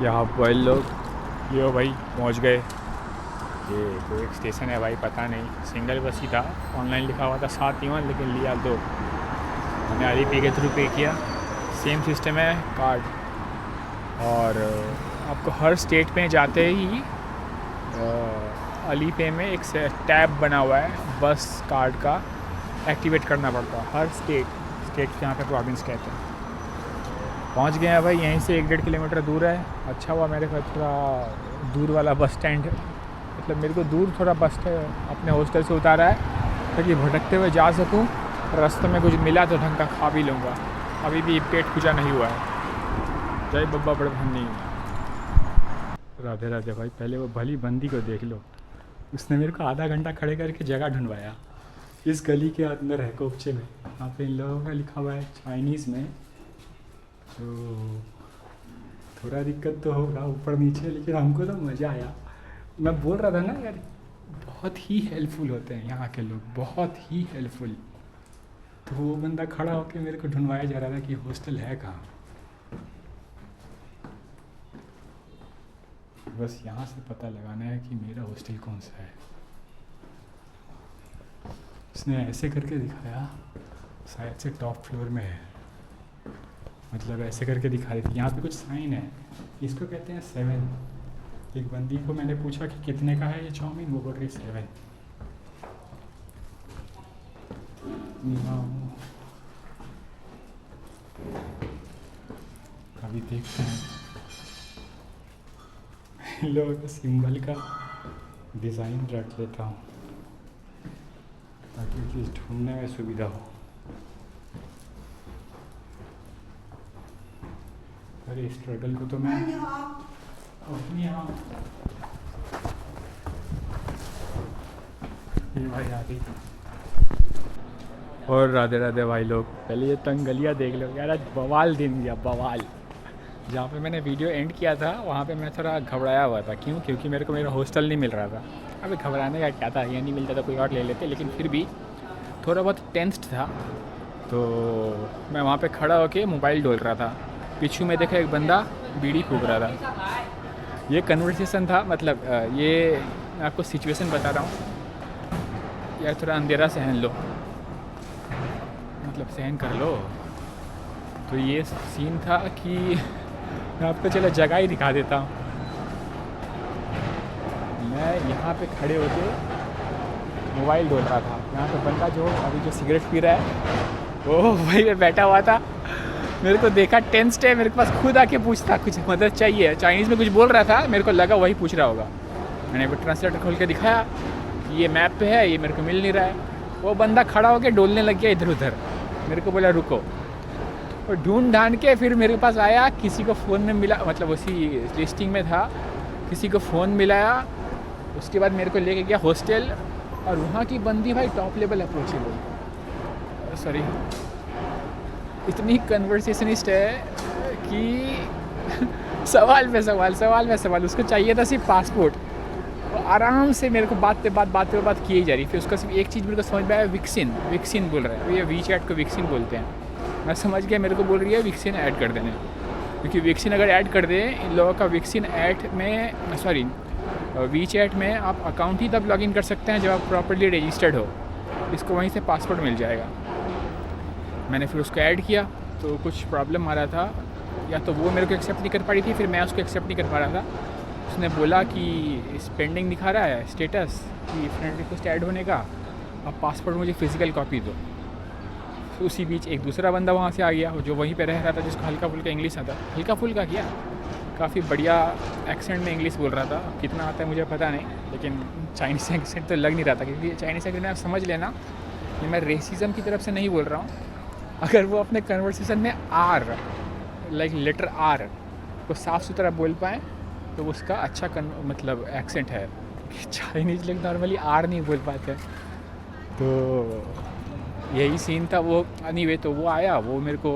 यहाँ पर लोग ये भाई पहुँच गए। ये कोई एक स्टेशन है भाई, पता नहीं, सिंगल बस ही था। ऑनलाइन लिखा हुआ था 7 लेकिन लिया 2। मैंने अलीपे के थ्रू पे किया। सेम सिस्टम है कार्ड, और आपको हर स्टेट में जाते ही अलीपे में एक टैब बना हुआ है बस कार्ड का, एक्टिवेट करना पड़ता है हर स्टेट के यहाँ पे प्रोविंस कहते हैं। पहुँच गए हैं भाई, यहीं से 1-1.5 किलोमीटर दूर है। अच्छा हुआ मेरे पास थोड़ा दूर वाला बस स्टैंड, मतलब मेरे को दूर थोड़ा बस अपने हॉस्टल से उतारा है ताकि भटकते हुए जा सकूं। रास्ते में कुछ मिला तो ढंग का खा भी लूँगा। अभी भी पेट पूजा नहीं हुआ है। जय बब्बा बड़भन्नी। राधे राधे भाई। पहले वो भली बंदी को देख लो, उसने मेरे को आधा घंटा खड़े करके जगह ढूंढवाया। इस गली के अंदर है कोपचे में, यहाँ पे इन लोगों का लिखा हुआ है चाइनीज़ में, तो थोड़ा दिक्कत तो होगा ऊपर नीचे, लेकिन हमको तो मज़ा आया। मैं बोल रहा था ना यार, बहुत ही हेल्पफुल होते हैं यहाँ के लोग, बहुत ही हेल्पफुल। तो वो बंदा खड़ा होकर मेरे को ढूंढवाया जा रहा था कि हॉस्टल है कहाँ। बस यहाँ से पता लगाना है कि मेरा हॉस्टल कौन सा है। उसने ऐसे करके दिखाया, शायद से टॉप फ्लोर में है, मतलब ऐसे करके दिखा रही थी। यहाँ पे कुछ साइन है, इसको कहते हैं 7। एक बंदी को मैंने पूछा कि कितने का है ये चाउमीन, वो बोल रही 7। अभी देखते हैं लोगों के सिंबल का डिज़ाइन रख लेता हूँ ताकि चीज़ ढूंढने में सुविधा हो। अरे स्ट्रगल को तो मैं अपनी यहाँ भाई आ गई। और राधे राधे भाई लोग, पहले ये तंग गलियाँ देख लो यार, आज बवाल दिन दिया, बवाल। जहाँ पे मैंने वीडियो एंड किया था वहाँ पे मैं थोड़ा घबराया हुआ था। क्यों? क्योंकि मेरे को मेरा हॉस्टल नहीं मिल रहा था। अभी घबराने का क्या था, ये नहीं मिलता तो कोई और ले लेते, लेकिन फिर भी थोड़ा बहुत टेंस्ड था। तो मैं वहाँ पे खड़ा होके मोबाइल डोल रहा था। पीछू में देखा एक बंदा बीड़ी फूक रहा था। ये कन्वर्सेशन था, मतलब ये मैं आपको सिचुएशन बता रहा हूँ यार। थोड़ा अंधेरा सहन लो, मतलब सहन कर लो। तो ये सीन था कि मैं आपको चलो जगह ही दिखा देता हूँ। मैं यहाँ पे खड़े होके मोबाइल डोल रहा था। यहाँ पे बंदा जो अभी जो सिगरेट पी रहा है वो वहीं पे बैठा हुआ था। मेरे को देखा टेंस्ड है, मेरे पास खुद आके पूछता कुछ मदद चाहिए। चाइनीज़ में कुछ बोल रहा था, मेरे को लगा वही पूछ रहा होगा। मैंने वो ट्रांसलेटर खोल के दिखाया कि ये मैप पे है, ये मेरे को मिल नहीं रहा है। वो बंदा खड़ा होकर डोलने लग गया इधर उधर। मेरे को बोला रुको, और ढूंढ ढांड के फिर मेरे पास आया। किसी को फ़ोन में मिला, मतलब उसी लिस्टिंग में था, किसी को फ़ोन मिलाया। उसके बाद मेरे को लेके गया हॉस्टल, और वहाँ की बंदी भाई टॉप लेवल अप्रोचेबल, सॉरी इतनी कन्वर्सेशनिस्ट है कि सवाल पे सवाल। उसको चाहिए था सिर्फ पासपोर्ट, वो आराम से मेरे को बात पे बात किए जा रही। फिर उसका सिर्फ एक चीज़ मेरे को समझ में आया, विक्सिन बोल रहा है। ये वीचैट को विक्सिन बोलते हैं। मैं समझ गया, मेरे को बोल रही है विक्सिन ऐड कर देने, क्योंकि विक्सिन अगर ऐड कर दें इन लोगों का विक्सिन ऐड में, सॉरी वीचैट में आप अकाउंट ही तब लॉगिन कर सकते हैं जब आप प्रॉपर्ली रजिस्टर्ड हो। इसको वहीं से पासपोर्ट मिल जाएगा। मैंने फिर उसको ऐड किया तो कुछ प्रॉब्लम आ रहा था, या तो वो मेरे को एक्सेप्ट नहीं कर पा रही थी, फिर मैं उसको एक्सेप्ट नहीं कर पा रहा था। उसने बोला कि पेंडिंग दिखा रहा है स्टेटस कि फ्रेंड रिक्वेस्ट ऐड होने का, अब पासपोर्ट मुझे फ़िज़िकल कॉपी दो। तो उसी बीच एक दूसरा बंदा वहाँ से आ गया जो वहीं पे रह रहा था, जिसको हल्का फुल्का इंग्लिश आता, हल्का फुल्का किया, काफ़ी बढ़िया एक्सेंट में इंग्लिश बोल रहा था। कितना आता है मुझे पता नहीं, लेकिन चाइनीज़ एक्सेंट तो लग नहीं रहा था, क्योंकि चाइनीज़ एक्सेंट में आप समझ लेना कि मैं रेसिज्म की तरफ से नहीं बोल रहा हूँ। अगर वो अपने कन्वर्सेशन में आर, लाइक लेटर आर को साफ़ सुथरा बोल पाएँ तो उसका अच्छा मतलब एक्सेंट है। चाइनीज़ लोग नॉर्मली आर नहीं बोल पाते। तो यही सीन था वो। एनीवे तो वो आया, वो मेरे को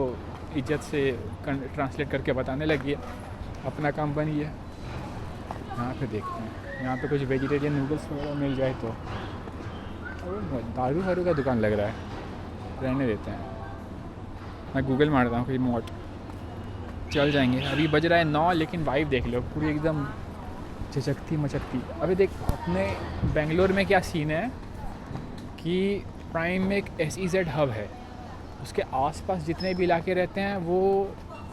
इज्जत से ट्रांसलेट करके बताने लगी, अपना काम बन गया। यहाँ पे देखते हैं, यहाँ पे कुछ वेजिटेरियन नूडल्स वगैरह मिल जाए तो। दारू वारू का दुकान लग रहा है, रहने देते हैं। मैं गूगल मारता हूँ कोई मोट चल जाएंगे। अभी बज रहा है 9, लेकिन वाइब देख लो पूरी एकदम झचकती मचकती। अभी देख अपने बेंगलोर में क्या सीन है कि प्राइम में एक SEZ हब है, उसके आसपास जितने भी इलाके रहते हैं वो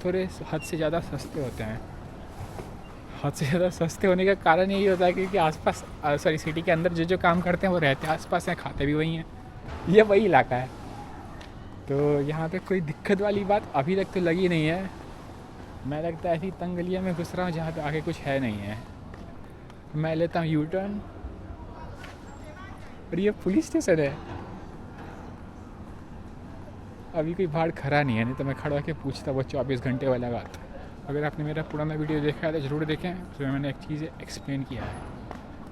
थोड़े हद से ज़्यादा सस्ते होते हैं। हद से ज़्यादा सस्ते होने का कारण यही होता है क्योंकि आसपास सॉरी सिटी के अंदर जो जो काम करते हैं वो रहते हैं आसपास हैं, खाते भी वही हैं, ये वही इलाका है। तो यहाँ पे कोई दिक्कत वाली बात अभी तक तो लगी नहीं है। मैं लगता है ऐसी तंग गलियों में घुस रहा हूँ जहाँ पे आगे कुछ है नहीं है। मैं लेता हूँ यू टर्न, और ये पुलिस स्टेशन है। अभी कोई बाहर खड़ा नहीं है, नहीं तो मैं खड़ा होकर पूछता वो 24 घंटे वाला बात। अगर आपने मेरा पुराना वीडियो देखा है तो ज़रूर देखें, उसमें मैंने एक चीज़ एक्सप्लेन किया है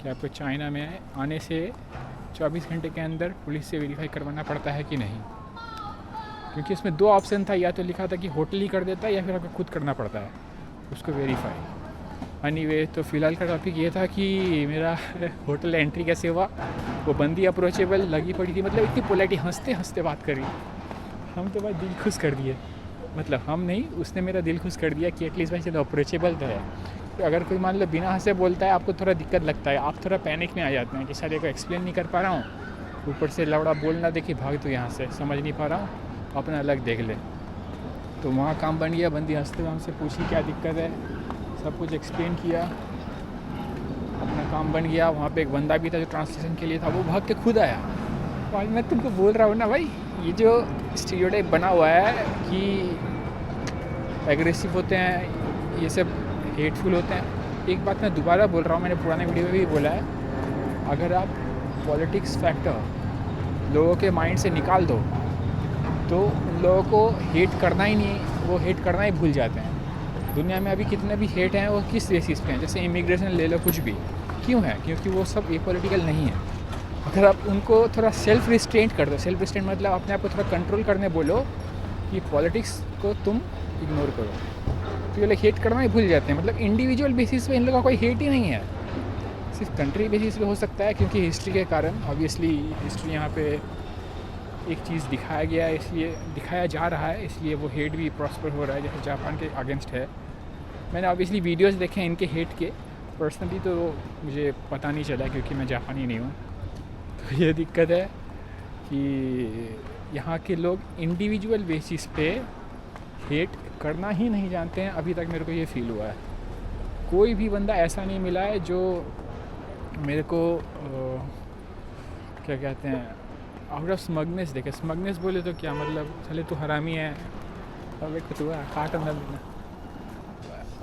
कि आपको चाइना में आने से 24 घंटे के अंदर पुलिस से वेरीफाई करवाना पड़ता है कि नहीं। क्योंकि इसमें 2 ऑप्शन था, या तो लिखा था कि होटल ही कर देता है या फिर आपको खुद करना पड़ता है उसको वेरीफाई। एनीवे तो फ़िलहाल का टॉपिक ये था कि मेरा होटल एंट्री कैसे हुआ। वो बंदी अप्रोचेबल लगी पड़ी थी, मतलब इतनी पोलाइट, हंसते हंसते बात करी। हम तो भाई दिल खुश कर दिए, मतलब हम नहीं, उसने मेरा दिल खुश कर दिया कि एटलीस्ट भाई चलो अप्रोचेबल तो है। तो अगर कोई मान लो बिना हंसे बोलता है आपको थोड़ा दिक्कत लगता है, आप थोड़ा पैनिक में आ जाते हैं कि सर ये को एक्सप्लेन नहीं कर पा रहा हूँ, ऊपर से लौड़ा बोलना देखिए भाग तो यहाँ से समझ नहीं पा रहा हूँ, अपना अलग देख ले। तो वहाँ काम बन गया, बंदी हंसते हुए हमसे पूछी क्या दिक्कत है, सब कुछ एक्सप्लेन किया, अपना काम बन गया। वहाँ पे एक बंदा भी था जो ट्रांसलेशन के लिए था, वो भाग के खुद आया। भाई मैं तुमको बोल रहा हूँ ना भाई, ये जो स्टीरियोटाइप बना हुआ है कि एग्रेसिव होते हैं, ये सब हेटफुल होते हैं। एक बात मैं दोबारा बोल रहा हूँ, मैंने पुराने वीडियो में भी बोला है, अगर आप पॉलिटिक्स फैक्टर लोगों के माइंड से निकाल दो तो उन लोगों को हेट करना ही नहीं, वो हेट करना ही भूल जाते हैं। दुनिया में अभी कितने भी हेट हैं वो किस बेसिस पे हैं, जैसे इमिग्रेशन ले लो, कुछ भी क्यों है, क्योंकि वो सब एपॉलिटिकल नहीं है। अगर आप उनको थोड़ा सेल्फ रिस्ट्रेंट कर दो, सेल्फ रिस्ट्रेंट मतलब अपने आप को थोड़ा कंट्रोल करने बोलो कि पॉलिटिक्स को तुम इग्नोर करो, तो ये लोग हेट करना ही भूल जाते हैं। मतलब इंडिविजुअल बेसिस पे इन लोगों का कोई हेट ही नहीं है, सिर्फ कंट्री बेसिस पे हो सकता है क्योंकि हिस्ट्री के कारण। ऑब्वियसली हिस्ट्री यहाँ पे एक चीज़ दिखाया गया है, इसलिए दिखाया जा रहा है, इसलिए वो हेट भी प्रॉस्पर हो रहा है, जैसे जापान के अगेंस्ट है। मैंने ऑब्वियसली वीडियोस देखे हैं इनके हेट के, पर्सनली तो मुझे पता नहीं चला क्योंकि मैं जापानी नहीं हूँ। तो ये दिक्कत है कि यहाँ के लोग इंडिविजुअल बेसिस पे हेट करना ही नहीं जानते हैं। अभी तक मेरे को ये फील हुआ है, कोई भी बंदा ऐसा नहीं मिला है जो मेरे को क्या कहते हैं आउट ऑफ स्मगनेस देखे। स्मगनेस बोले तो क्या मतलब, चले तू हरामी है, अब एक तो काट अंदर,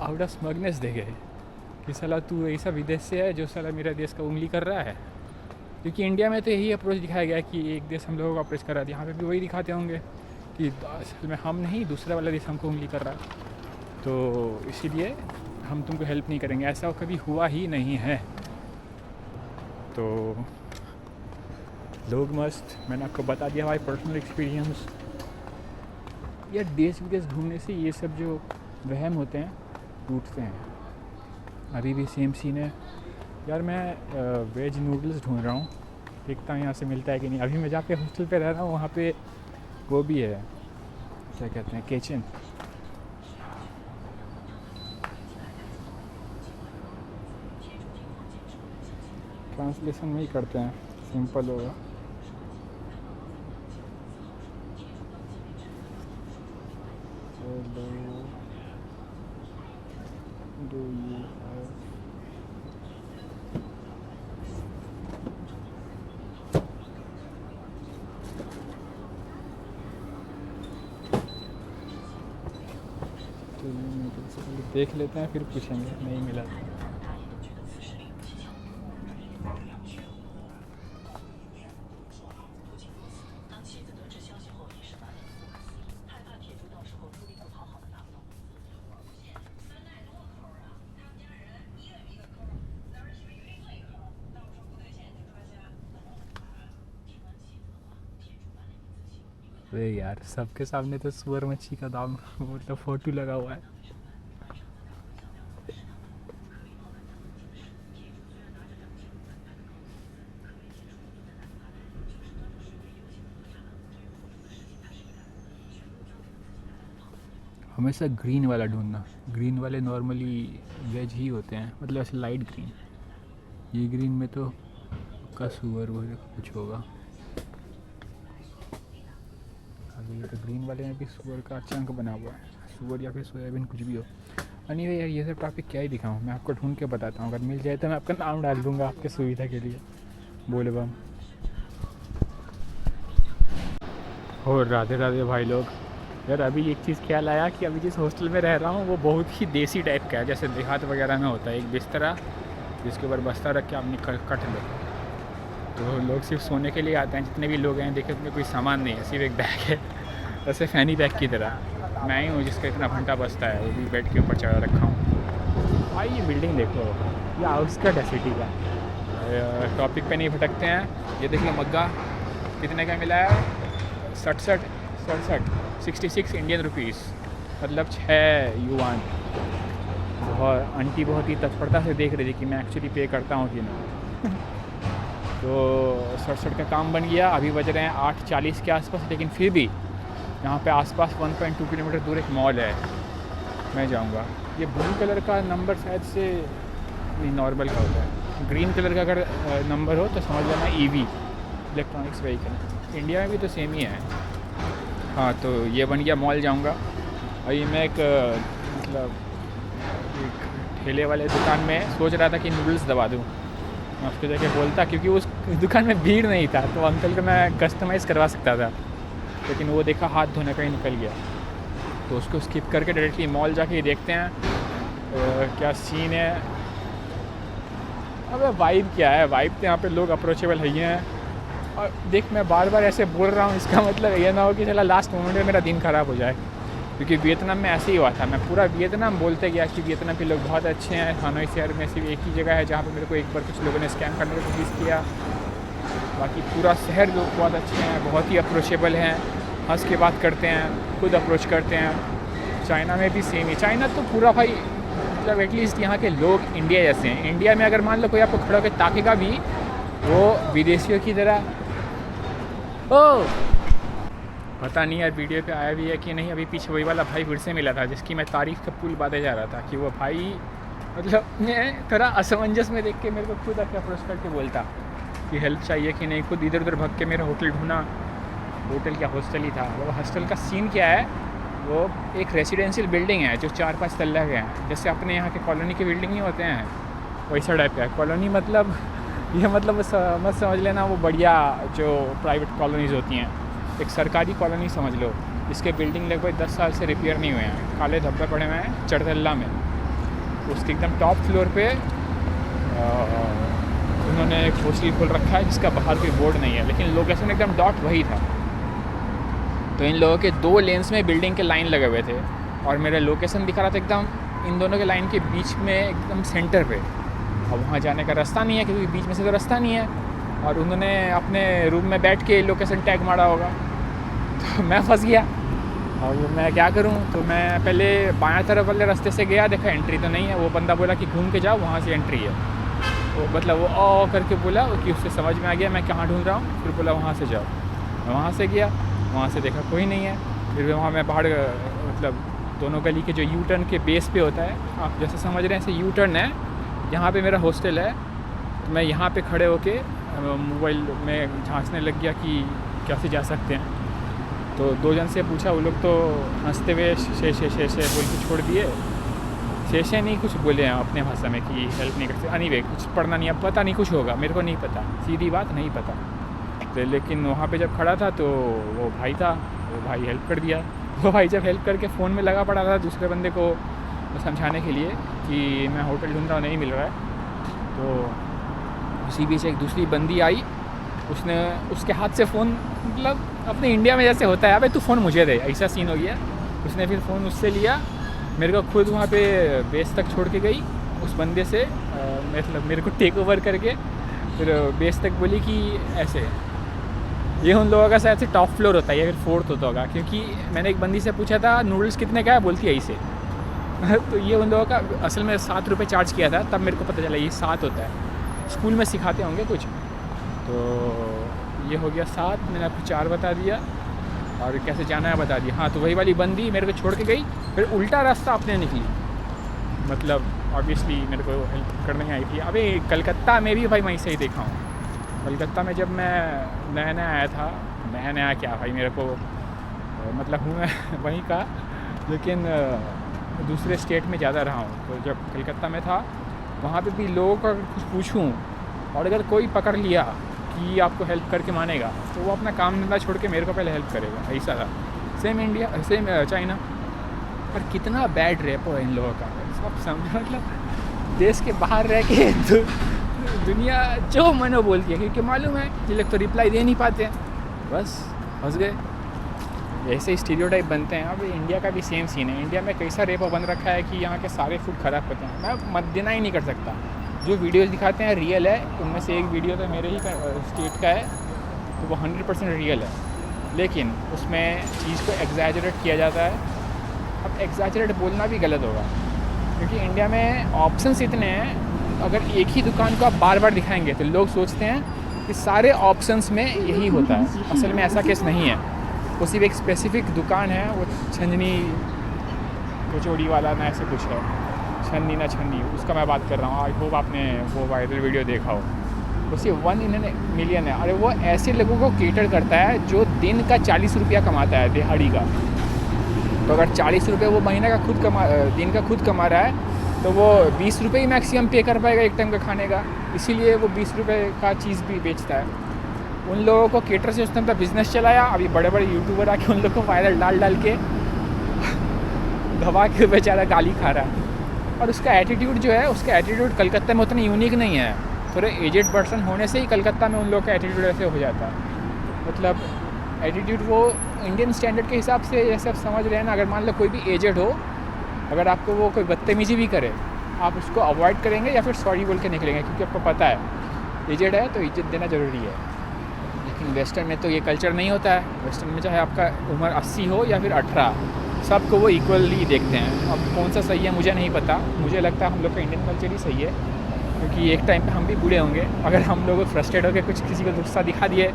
आउट ऑफ स्मगनेस देखे कि साला तू ऐसा विदेश से है जो साला मेरा देश का उंगली कर रहा है। क्योंकि इंडिया में तो यही अप्रोच दिखाया गया कि एक देश हम लोगों को अप्रोच कर रहा है, यहाँ पे भी वही दिखाते होंगे कि असल में हम नहीं, दूसरा वाला देश हमको उंगली कर रहा है, तो इसीलिए हम तुमको हेल्प नहीं करेंगे। ऐसा कभी हुआ ही नहीं है। तो लोग मस्त, मैंने आपको बता दिया हमारी पर्सनल एक्सपीरियंस। या देश विदेश घूमने से ये सब जो वहम होते हैं टूटते हैं। अभी भी सेम सीन है यार, मैं वेज नूडल्स ढूंढ रहा हूँ, देखता हूँ यहाँ से मिलता है कि नहीं। अभी मैं जहाँ पे हॉस्टल पे रह रहा हूँ वहाँ पे वो भी है, क्या कहते हैं, किचन। ट्रांसलेशन में ही करते हैं, सिंपल होगा। Do you have देख लेते हैं फिर पूछेंगे, नहीं मिला तो। अरे यार सबके सामने तो सुअर मच्छी का दाम मतलब फोटो लगा हुआ है। हमेशा ग्रीन वाला ढूंढना। ग्रीन वाले नॉर्मली वेज ही होते हैं, मतलब ऐसे लाइट ग्रीन। ये ग्रीन में तो का सुअर वगैरह कुछ होगा। अभी ये तो ग्रीन वाले में भी सुअर का चंक बना हुआ है, सुअर या फिर सोयाबीन कुछ भी हो। एनीवे यार, ये सब टॉपिक क्या ही दिखाऊँ, मैं आपको ढूंढ के बताता हूँ। अगर मिल जाए तो मैं आपका नाम डाल दूँगा आपके सुविधा के लिए। बोले बम। और राधे राधे भाई लोग। यार अभी एक चीज़ ख्याल आया कि अभी जिस हॉस्टल में रह रहा हूँ वो बहुत ही देसी टाइप का है, जैसे देहात वगैरह में होता है। एक बिस्तरा जिसके ऊपर बस्ता रख के आप निकल कट लो। तो लोग सिर्फ सोने के लिए आते हैं, जितने भी लोग हैं देखे उनमें कोई सामान नहीं है, सिर्फ एक बैग है, वैसे फैनी बैग की तरह। मैं ही हूँ जिसका इतना घंटा बसता है, वो भी बेड के ऊपर चढ़ा रखा हूँ। भाई ये बिल्डिंग देखो, ये आउटस्कर्ट है सिटी का। टॉपिक पे नहीं भटकते हैं। ये देख लो मग्गा कितने का मिला है, 66 इंडियन रुपीज़, मतलब 6 युआन। और आंटी बहुत ही तत्परता से देख रही थी कि मैं एक्चुअली पे करता हूँ कि नहीं। तो 67 का काम बन गया। अभी बज रहे हैं 8:40 के आसपास, लेकिन फिर भी यहाँ पे आसपास 1.2 किलोमीटर दूर एक मॉल है, मैं जाऊँगा। ये ब्लू कलर का नंबर शायद से नॉर्मल का होता है, ग्रीन कलर का अगर नंबर हो तो समझ लेना EV, इलेक्ट्रॉनिक्स व्हीकल। इंडिया में भी तो सेम ही है। हाँ, तो ये बन गया मॉल जाऊँगा। और ये मैं एक मतलब एक ठेले वाले दुकान में सोच रहा था कि नूडल्स दबा दूँ। मैं उसको जाके बोलता, क्योंकि उस दुकान में भीड़ नहीं था, तो अंकल को मैं कस्टमाइज़ करवा सकता था, लेकिन वो देखा हाथ धोने का ही निकल गया। तो उसको स्किप करके डायरेक्टली मॉल जाके देखते हैं क्या सीन है। अब वाइब क्या है, वाइब तो यहाँ पे लोग अप्रोचेबल है ही हैं। और देख, मैं बार बार ऐसे बोल रहा हूँ, इसका मतलब ये ना हो कि चला लास्ट मोमेंट में मेरा दिन ख़राब हो जाए, क्योंकि वियतनाम में ऐसे ही हुआ था। मैं पूरा वियतनाम बोलते गया कि वियतनाम के लोग बहुत अच्छे हैं। हानोई शहर में सिर्फ एक ही जगह है जहाँ पे मेरे को एक बार कुछ लोगों ने स्कैम करने की कोशिश किया, बाकी पूरा शहर लोग बहुत अच्छे हैं, बहुत ही अप्रोचेबल हैं, हंस के बात करते हैं, खुद अप्रोच करते हैं। चाइना में भी सेम ही। चाइना तो पूरा भाई मतलब एटलीस्ट यहाँ के लोग इंडिया जैसे हैं। इंडिया में अगर मान लो कोई आपको खड़ा होकर ताकेगा भी, वो विदेशियों की तरह ओ पता नहीं यार वीडियो पे आया भी है कि नहीं। अभी पीछे वही वाला भाई फिर से मिला था जिसकी मैं तारीफ़ का पुल बांधे जा रहा था, कि वो भाई मतलब मैं थोड़ा असमंजस में देख के मेरे को खुद आके अप्रोच करके बोलता कि हेल्प चाहिए कि नहीं। खुद इधर उधर भग के मेरा होटल ढूंढा, होटल क्या हॉस्टल ही था। वो हॉस्टल का सीन क्या है, वो एक रेजिडेंशियल बिल्डिंग है जो 4-5 तल्ला के हैं, जैसे अपने यहाँ के कॉलोनी के बिल्डिंग ही होते हैं, वैसा टाइप का है। कॉलोनी मतलब ये मतलब मत समझ लेना वो बढ़िया जो प्राइवेट कॉलोनीज़ होती हैं, एक सरकारी कॉलोनी समझ लो। इसके बिल्डिंग लगभग 10 साल से रिपेयर नहीं हुए हैं, काले धब्बे पड़े हुए हैं चढ़तल्ला में। उसके एकदम टॉप फ्लोर पे उन्होंने एक हॉस्टल खोल रखा है जिसका बाहर कोई बोर्ड नहीं है, लेकिन लोकेशन एकदम डॉट वही था। तो इन लोगों के 2 लेन्स में बिल्डिंग के लाइन लगे हुए थे, और मेरा लोकेशन दिखा रहा था एकदम इन दोनों के लाइन के बीच में, एकदम सेंटर पे। अब वहाँ जाने का रास्ता नहीं है, क्योंकि बीच में से तो रास्ता नहीं है, और उन्होंने अपने रूम में बैठ के लोकेशन टैग मारा होगा। तो मैं फंस गया। और मैं क्या करूं, तो मैं पहले बाएं तरफ वाले रास्ते से गया, देखा एंट्री तो नहीं है। वो बंदा बोला कि घूम के जाओ, वहाँ से एंट्री है। वो मतलब वो ओ करके बोला कि उससे समझ में आ गया मैं कहाँ ढूंढ रहा हूँ। फिर बोला वहाँ से जाओ, मैं वहाँ से गया, वहाँ से देखा कोई नहीं है। फिर वहाँ मैं बाहर मतलब दोनों गली के जो यू टर्न के बेस पे होता है, आप जैसे समझ रहे हैं ऐसे यू टर्न है, यहाँ पे मेरा हॉस्टल है। तो मैं यहाँ पे खड़े होके मोबाइल में झांकने लग गया कि कैसे जा सकते हैं। तो 2 जन से पूछा, वो लोग तो हंसते हुए शे बोल के छोड़ दिए। शेषे नहीं कुछ बोले हैं अपने भाषा में कि हेल्प नहीं कर सकते। एनीवे कुछ पढ़ना नहीं, अब पता नहीं कुछ होगा, मेरे को नहीं पता, सीधी बात नहीं पता। तो लेकिन वहाँ पे जब खड़ा था तो वो भाई था, वो भाई हेल्प कर दिया। वो भाई जब हेल्प करके फ़ोन में लगा पड़ा था दूसरे बंदे को समझाने के लिए कि मैं होटल ढूंढ रहा हूँ, नहीं मिल रहा है। तो उसी बीच एक दूसरी बंदी आई, उसने उसके हाथ से फ़ोन, मतलब अपने इंडिया में जैसे होता है, अबे तू फ़ोन मुझे दे, ऐसा सीन हो गया। उसने फिर फ़ोन उससे लिया, मेरे को खुद वहाँ पे बेस तक छोड़ के गई उस बंदे से, मतलब मेरे को टेक ओवर करके फिर बेस तक बोली कि ऐसे। ये उन लोगों का शायद से टॉप फ्लोर होता है या फिर 4th होता होगा, क्योंकि मैंने एक बंदी से पूछा था नूडल्स कितने का है, बोलती है ऐसे। तो ये उन लोगों का असल में 7 रुपये चार्ज किया था, तब मेरे को पता चला ये 7 होता है। स्कूल में सिखाते होंगे कुछ। तो ये हो गया 7, मैंने आपको 4 बता दिया। और कैसे जाना है बता दिया। हाँ, तो वही वाली बंदी मेरे को छोड़ के गई, फिर उल्टा रास्ता अपने निकली। मतलब ऑब्वियसली मेरे को हेल्प करने आई थी। अभी कलकत्ता में भी भाई मैं ऐसे ही देखा हूँ। कलकत्ता में जब मैं नया नया आया था, नया नया क्या भाई, मेरे को मतलब हूँ मैं वहीं का, लेकिन दूसरे स्टेट में ज़्यादा रहा हूँ। तो जब कलकत्ता में था वहाँ पे भी लोगों को कुछ पूछूँ और अगर कोई पकड़ लिया कि आपको हेल्प करके मानेगा तो वो अपना काम धंधा छोड़ के मेरे को पहले हेल्प करेगा, ऐसा था। Same India, same China. पर कितना बैड रेपो है इन लोगों का, सब समझ, मतलब देश के बाहर रह के दुनिया जो मनो बोलती है, क्योंकि मालूम है ये लोग तो रिप्लाई दे नहीं पाते हैं, बस फंस गए। ऐसे स्टीरियोटाइप बनते हैं। अब इंडिया का भी सेम सीन है। इंडिया में कैसा रेपो बन रखा है कि यहाँ के सारे फूड ख़राब होते हैं। मैं मत देना ही नहीं कर सकता, जो वीडियोज़ दिखाते हैं रियल है। उनमें से एक वीडियो तो मेरे ही स्टेट का है, तो वो 100% रियल है, लेकिन उसमें चीज़ को एग्जैजरेट किया जाता है। अब एग्जैजरेट बोलना भी गलत होगा, क्योंकि इंडिया में ऑप्शंस इतने हैं, अगर एक ही दुकान को आप बार बार दिखाएंगे तो लोग सोचते हैं कि सारे ऑप्शंस में यही होता है। असल में ऐसा केस नहीं है। वो सिर्फ एक स्पेसिफिक दुकान है, वो छंजनी कचौड़ी वाला ना ऐसे कुछ है, छन्नी ना छन्नी, उसका मैं बात कर रहा हूँ। आई होप आपने वो वायरल वीडियो देखा हो। वो सिर्फ 1 in a million है। अरे वो ऐसे लोगों को केटर करता है जो दिन का 40 रुपया कमाता है, दिहाड़ी का। तो अगर 40 रुपये वो महीने का दिन का खुद कमा रहा है, तो वो 20 रुपये ही मैक्सिमम पे कर पाएगा एक टाइम का खाने का। इसीलिए वो 20 रुपये का चीज़ भी बेचता है। उन लोगों को केटर से उसने अपना बिज़नेस चलाया। अभी बड़े बड़े यूट्यूबर आके उन लोग को वायरल डाल के दबा के बेचारा गाली खा रहा है। और उसका एटीट्यूड जो है, उसका एटीट्यूड कलकत्ता में उतना यूनिक नहीं है। थोड़े एजेड पर्सन होने से ही कलकत्ता में उन लोग का एटीट्यूड ऐसे हो जाता है। मतलब एटीट्यूड वो इंडियन स्टैंडर्ड के हिसाब से जैसे आप समझ रहे हैं ना, अगर मान लो कोई भी एजेड हो, अगर आपको वो कोई बदतमीजी भी करे, आप उसको अवॉइड करेंगे या फिर सॉरी बोल के निकलेंगे, क्योंकि आपको पता है एजेड है तो इज्जत देना ज़रूरी है। लेकिन वेस्टर्न में तो ये कल्चर नहीं होता है। वेस्टर्न में चाहे आपका उम्र 80 हो या फिर 18, सबको वो इक्वली देखते हैं। अब कौन सा सही है मुझे नहीं पता, मुझे लगता है हम लोग का इंडियन कल्चर ही सही है, क्योंकि एक टाइम पे हम भी बूढ़े होंगे। अगर हम लोग फ्रस्ट्रेट होकर कुछ किसी को गुस्सा दिखा दिए,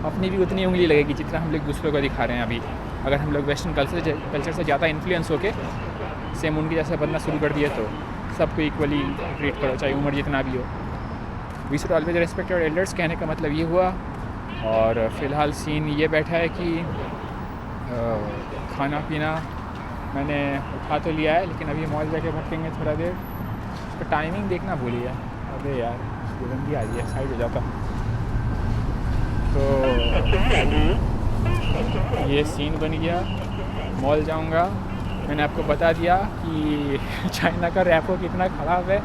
अपनी भी उतनी उंगली लगेगी जितना हम लोग दूसरों को दिखा रहे हैं अभी। अगर हम लोग वेस्टर्न कल्चर से ज़्यादा इन्फ्लुएंस होके सेम उनके जैसे बनना शुरू कर दिए, तो सबको इक्वली ट्रीट करो, चाहे उम्र जितना भी हो। We should always respect our elders, कहने का मतलब ये हुआ। और फ़िलहाल सीन ये बैठा है कि खाना पीना मैंने उठा तो लिया है, लेकिन अभी मॉल जाके भटकेंगे थोड़ा देर। उसका टाइमिंग देखना भूलिए। अबे यार गंदी आ रही है, साइड हो जाता। तो ये सीन बन गया। मॉल जाऊंगा। मैंने आपको बता दिया कि चाइना का रैपो कितना ख़राब है,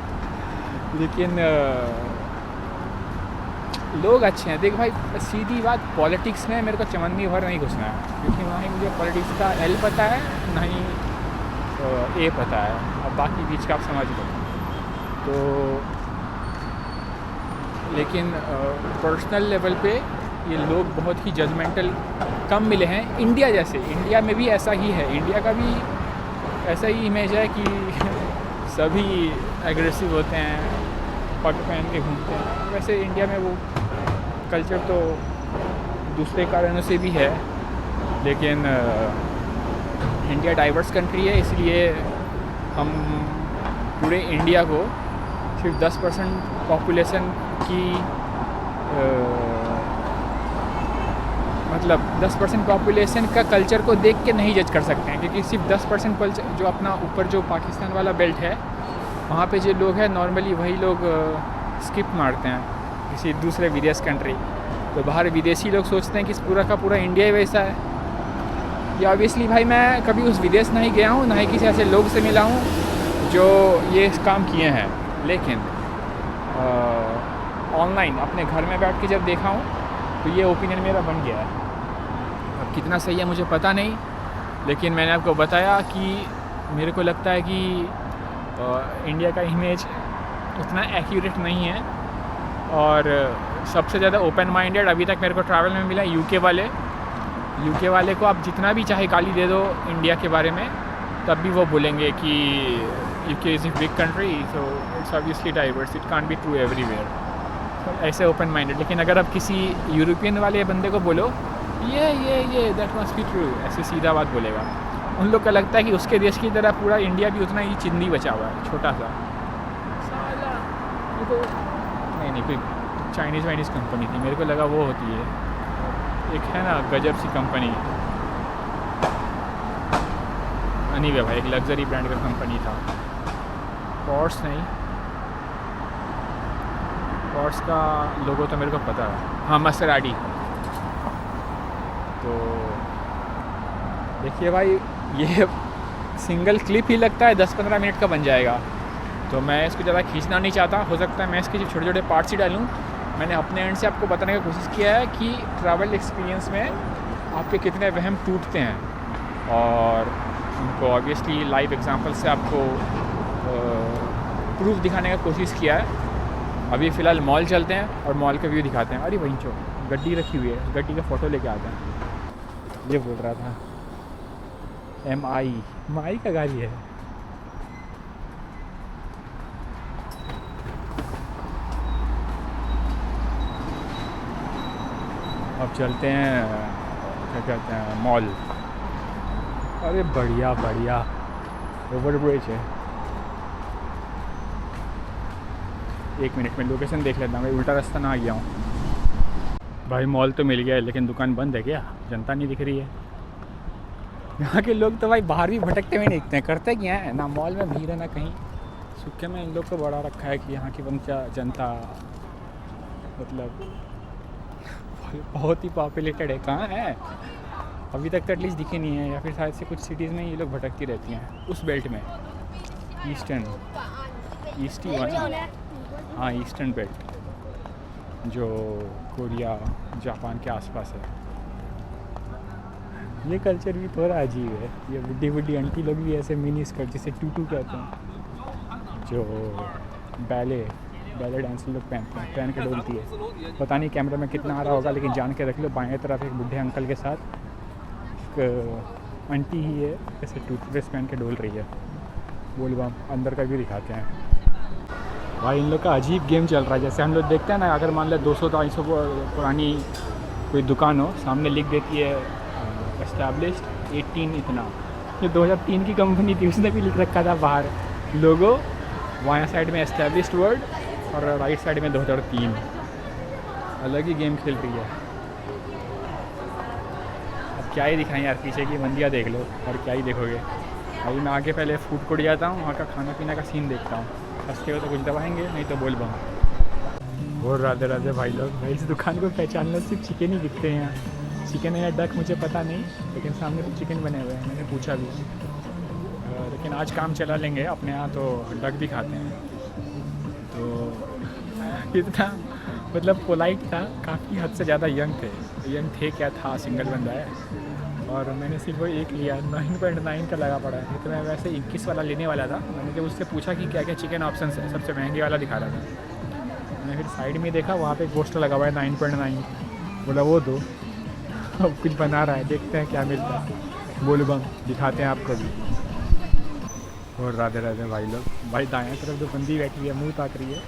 लेकिन लोग अच्छे हैं। देख भाई, सीधी बात, पॉलिटिक्स में मेरे को चमन्नी भर नहीं घुसना है, क्योंकि ना ही मुझे पॉलिटिक्स का एल पता है, ना ही ए पता है। अब बाकी बीच का आप समझ लो। तो लेकिन पर्सनल लेवल पे ये लोग बहुत ही जजमेंटल कम मिले हैं। इंडिया जैसे, इंडिया में भी ऐसा ही है। इंडिया का भी ऐसा ही इमेज है कि सभी एग्रेसिव होते हैं, पग पहन के घूमते हैं। वैसे इंडिया में वो कल्चर तो दूसरे कारणों से भी है, लेकिन इंडिया डाइवर्स कंट्री है, इसलिए हम पूरे इंडिया को सिर्फ 10% पॉपुलेशन की मतलब 10% पॉपुलेशन का कल्चर को देख के नहीं जज कर सकते हैं, क्योंकि सिर्फ 10% कल्चर जो अपना ऊपर जो पाकिस्तान वाला बेल्ट है, वहाँ पे जो लोग हैं नॉर्मली वही लोग स्किप मारते हैं किसी दूसरे विदेश कंट्री। तो बाहर विदेशी लोग सोचते हैं कि पूरा का पूरा इंडिया ही वैसा है। या ऑब्वियसली भाई मैं कभी उस विदेश नहीं गया हूँ, ना ही किसी ऐसे लोग से मिला हूँ जो ये काम किए हैं, लेकिन ऑनलाइन अपने घर में बैठ के जब देखा हूँ तो ये ओपिनियन मेरा बन गया है। अब कितना सही है मुझे पता नहीं, लेकिन मैंने आपको बताया कि मेरे को लगता है कि इंडिया का इमेज उतना एक्यूरेट नहीं है। और सबसे ज़्यादा ओपन माइंडेड अभी तक मेरे को ट्रैवल में मिला यूके वाले को आप जितना भी चाहे गाली दे दो इंडिया के बारे में, तब भी वो बोलेंगे कि UK is a big country, so it's obviously diverse, it can't be true everywhere. ऐसे ओपन माइंडेड। लेकिन अगर आप किसी यूरोपियन वाले बंदे को बोलो ये दैट मस्ट बी ट्रू, ऐसे सीधा बात बोलेगा। उन लोग का लगता है कि उसके देश की तरह पूरा इंडिया भी उतना ही चिंदी बचा हुआ है, छोटा सा। साला ये तो नहीं कोई चाइनीज़ वाइनीज़ कंपनी थी, मेरे को लगा वो होती है। एक है ना गजब सी कंपनी, अनीवे भाई, एक लग्जरी ब्रांड का कंपनी था। पॉर्स नहीं, पॉर्स का लोगो तो मेरे को पता है, हाँ मसराडी। तो देखिए भाई, ये सिंगल क्लिप ही लगता है 10-15 मिनट का बन जाएगा, तो मैं इसको ज़्यादा खींचना नहीं चाहता। हो सकता है मैं इसके छोटे छोटे पार्ट्स ही डालूँ। मैंने अपने एंड से आपको बताने की कोशिश किया है कि ट्रैवल एक्सपीरियंस में आपके कितने वहम टूटते हैं, और उनको ऑब्वियसली लाइव एग्जांपल से आपको प्रूफ दिखाने का कोशिश किया है। अभी फ़िलहाल मॉल चलते हैं और मॉल का व्यू दिखाते हैं। अरे वहीं चो गड्डी रखी हुई है, गड्डी का फ़ोटो लेके आते हैं। ये बोल रहा था MI का गाड़ी है। अब चलते हैं, क्या कहते हैं, मॉल। अरे बढ़िया बढ़िया ओवर ब्रिज है। 1 मिनट में लोकेशन देख लेता हूँ, मैं उल्टा रास्ता ना आ गया हूँ। भाई मॉल तो मिल गया है, लेकिन दुकान बंद है क्या? जनता नहीं दिख रही है। यहाँ के लोग तो भाई बाहर भी भटकते हुए नहीं दिखते हैं, करते क्या है ना, मॉल में भीड़ है ना कहीं। सूखे में इन लोग को बढ़ा रखा है कि यहाँ की जनता मतलब बहुत ही पॉपुलेटेड है। कहाँ है अभी तक तो एटलीस्ट दिखे नहीं है, या फिर शायद से कुछ सिटीज़ में ये लोग भटकती रहती हैं उस बेल्ट में, ईस्टी वन, हाँ ईस्टर्न बेल्ट, जो कोरिया जापान के आसपास है। ये कल्चर भी थोड़ा अजीब है। ये बुढ़ी बुढ़ी आंटी लोग भी ऐसे मिनी स्कर्ट, जिसे टूटू कहते हैं, जो बैले डांस लोग पहनते हैं, पहन के डोलती है। पता नहीं कैमरा में कितना आ रहा होगा, लेकिन जान के रख लो, बाएं तरफ एक बुढ़े अंकल के साथ एक आंटी ही है, ऐसे टूथब्रश पहन के डोल रही है। बोल बम अंदर का भी दिखाते हैं। भाई इन लोग का अजीब गेम चल रहा है। जैसे हम लोग देखते हैं ना, अगर मान लो 200-250 पुरानी कोई दुकान हो, सामने लिख देती है एस्टैब्लिश्ड 18 इतना। ये 2003 की कंपनी थी, उसने भी लिख रखा था बाहर लोगो, वहाँ साइड में एस्टैब्लिश्ड वर्ड और राइट साइड में 2003। अलग ही गेम खेल रही है। अब क्या ही दिखाएं यार, पीछे की मंदियाँ देख लो, और क्या ही देखोगे। अभी मैं आगे पहले फूड कोर्ट जाता हूँ, वहाँ का खाना पीना का सीन देखता हूँ। सस्ते हो तो कुछ दबाएंगे, नहीं तो बोल बम। और राधे राधे भाई लोग। भाई इस दुकान को पहचानना सिर्फ चिकन ही दिखते हैं यहाँ। चिकन है या डक मुझे पता नहीं, लेकिन सामने तो चिकन बने हुए हैं, मैंने पूछा भी। लेकिन आज काम चला लेंगे, अपने यहाँ तो डक भी खाते हैं। तो इतना मतलब पोलाइट था, काफ़ी हद से ज़्यादा यंग थे क्या था, सिंगल बंदा है। और मैंने सिर्फ वो एक लिया, 9.9 का लगा पड़ा है। तो मैं वैसे 21 वाला लेने वाला था। मैंने जब उससे पूछा कि क्या क्या चिकन ऑप्शन है, सबसे महंगे वाला दिखा रहा था। मैं फिर साइड में देखा, वहाँ पे एक पोस्टर लगा हुआ है 9.9। बोला वो दो। अब कुछ बना रहा है, देखते हैं क्या मिलता है। बोल बम दिखाते हैं आपको भी। और राधे राधे भाई लोग। भाई दाएँ तरफ जो बंदी बैठी है, मुँह ताक रही है।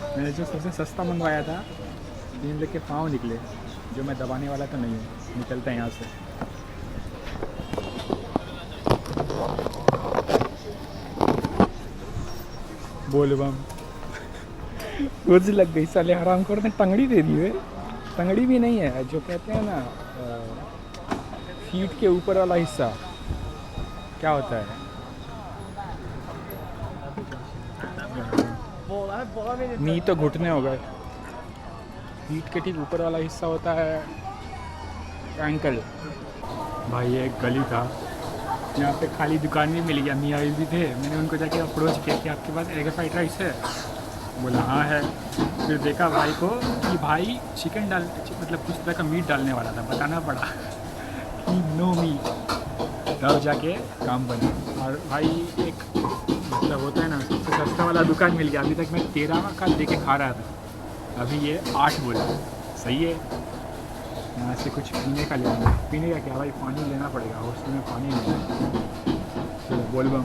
मैंने जो सबसे सस्ता मंगवाया था, 3 लेके पाँव निकले, जो मैं दबाने वाला तो नहीं हूँ। निकलता है यहाँ से। बोल बम रोज लग गई साले, हराम खोर ने टंगड़ी दे दी है। टंगड़ी भी नहीं है, जो कहते हैं ना फीट के ऊपर वाला हिस्सा, क्या होता है, नी तो घुटने हो गए। फीट के ठीक ऊपर वाला हिस्सा होता है एंकल। भाई एक गली था, यहाँ पे खाली दुकान भी मिल गया, मियाँ भी थे। मैंने उनको जाके अप्रोच किया कि आपके पास एग फ्राइड राइस है? बोला हाँ है। फिर देखा भाई को कि भाई चिकन मतलब कुछ तरह का मीट डालने वाला था, बताना पड़ा कि नो मीट, तब जाके काम बना। और भाई एक मतलब होता है ना, सबसे सस्ता वाला दुकान मिल गया। अभी तक मैं 13 का दे के खा रहा था, अभी ये 8 बोला। सही है, यहाँ से कुछ पीने का लेना। पीने का क्या भाई, पानी लेना पड़ेगा, हॉस्टल में पानी नहीं है। चलो बोल बम।